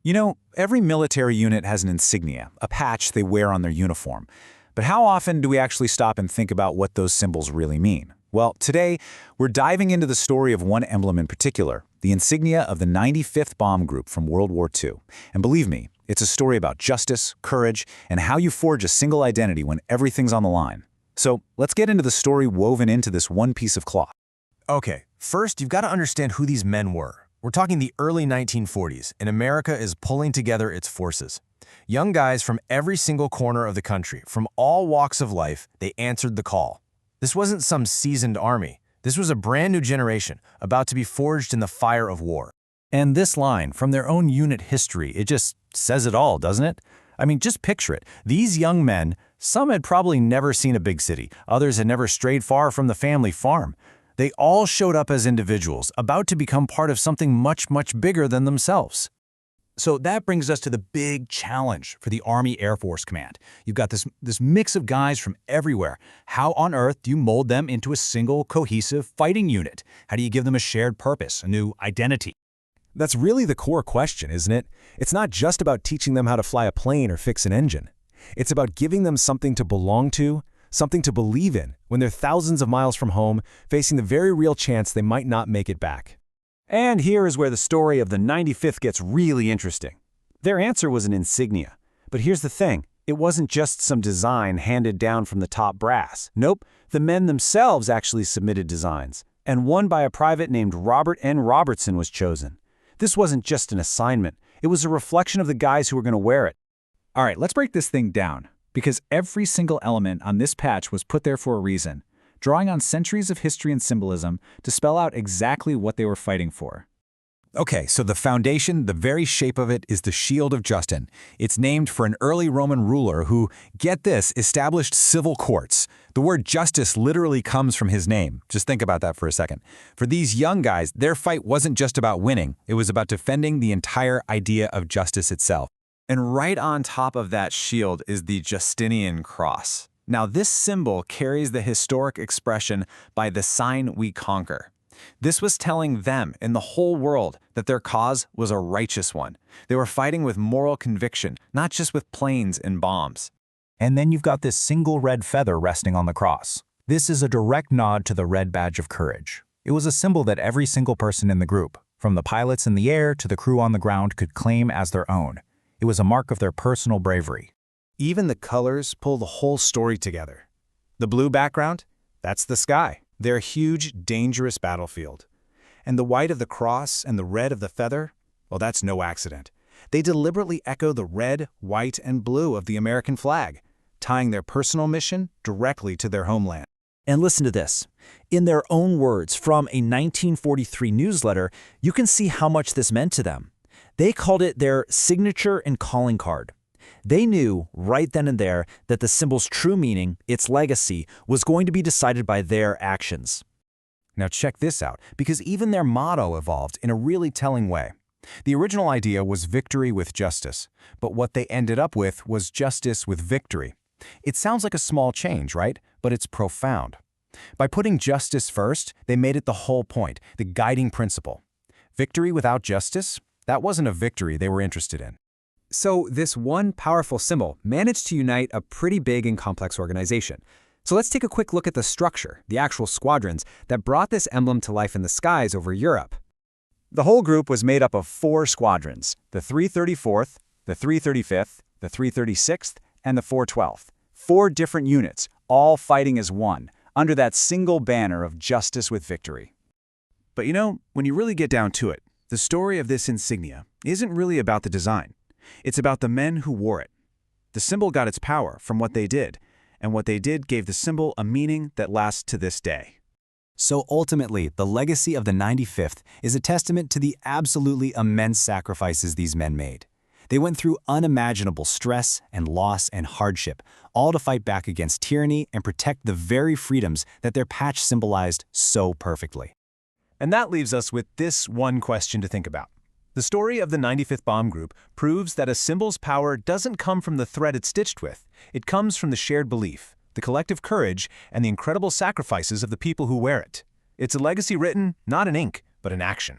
You know, every military unit has an insignia, a patch they wear on their uniform. But how often do we actually stop and think about what those symbols really mean? Well, today, we're diving into the story of one emblem in particular, the insignia of the 95th Bomb Group from World War II. And believe me, it's a story about justice, courage, and how you forge a single identity when everything's on the line. So let's get into the story woven into this one piece of cloth. Okay, first you've got to understand who these men were. We're talking the early 1940s, and America is pulling together its forces. Young guys from every single corner of the country, from all walks of life, they answered the call. This wasn't some seasoned army. This was a brand new generation, about to be forged in the fire of war. And this line, from their own unit history, it just says it all, doesn't it? I mean, just picture it. These young men, some had probably never seen a big city, others had never strayed far from the family farm. They all showed up as individuals, about to become part of something much, much bigger than themselves. So that brings us to the big challenge for the Army Air Force Command. You've got this mix of guys from everywhere. How on earth do you mold them into a single, cohesive fighting unit? How do you give them a shared purpose, a new identity? That's really the core question, isn't it? It's not just about teaching them how to fly a plane or fix an engine. It's about giving them something to belong to, something to believe in when they're thousands of miles from home, facing the very real chance they might not make it back. And here is where the story of the 95th gets really interesting. Their answer was an insignia. But here's the thing, it wasn't just some design handed down from the top brass. Nope, the men themselves actually submitted designs, and one by a private named Robert N. Robertson was chosen. This wasn't just an assignment, it was a reflection of the guys who were going to wear it. All right, let's break this thing down, because every single element on this patch was put there for a reason, drawing on centuries of history and symbolism to spell out exactly what they were fighting for. Okay, so the foundation, the very shape of it, is the Shield of Justin. It's named for an early Roman ruler who, get this, established civil courts. The word justice literally comes from his name. Just think about that for a second. For these young guys, their fight wasn't just about winning. It was about defending the entire idea of justice itself. And right on top of that shield is the Justinian cross. Now, this symbol carries the historic expression, "By the sign we conquer." This was telling them and the whole world that their cause was a righteous one. They were fighting with moral conviction, not just with planes and bombs. And then you've got this single red feather resting on the cross. This is a direct nod to the red badge of courage. It was a symbol that every single person in the group, from the pilots in the air to the crew on the ground, could claim as their own. It was a mark of their personal bravery. Even the colors pull the whole story together. The blue background, that's the sky, their huge, dangerous battlefield. And the white of the cross and the red of the feather, well, that's no accident. They deliberately echo the red, white, and blue of the American flag, tying their personal mission directly to their homeland. And listen to this. In their own words from a 1943 newsletter, you can see how much this meant to them. They called it their signature and calling card. They knew right then and there that the symbol's true meaning, its legacy, was going to be decided by their actions. Now check this out, because even their motto evolved in a really telling way. The original idea was victory with justice, but what they ended up with was justice with victory. It sounds like a small change, right? But it's profound. By putting justice first, they made it the whole point, the guiding principle. Victory without justice? That wasn't a victory they were interested in. So this one powerful symbol managed to unite a pretty big and complex organization. So let's take a quick look at the structure, the actual squadrons, that brought this emblem to life in the skies over Europe. The whole group was made up of 4 squadrons, the 334th, the 335th, the 336th, and the 412th. 4 different units, all fighting as one, under that single banner of justice with victory. But you know, when you really get down to it, the story of this insignia isn't really about the design. It's about the men who wore it. The symbol got its power from what they did, and what they did gave the symbol a meaning that lasts to this day. So ultimately, the legacy of the 95th is a testament to the absolutely immense sacrifices these men made. They went through unimaginable stress and loss and hardship, all to fight back against tyranny and protect the very freedoms that their patch symbolized so perfectly. And that leaves us with this one question to think about. The story of the 95th Bomb Group proves that a symbol's power doesn't come from the thread it's stitched with. It comes from the shared belief, the collective courage, and the incredible sacrifices of the people who wear it. It's a legacy written, not in ink, but in action.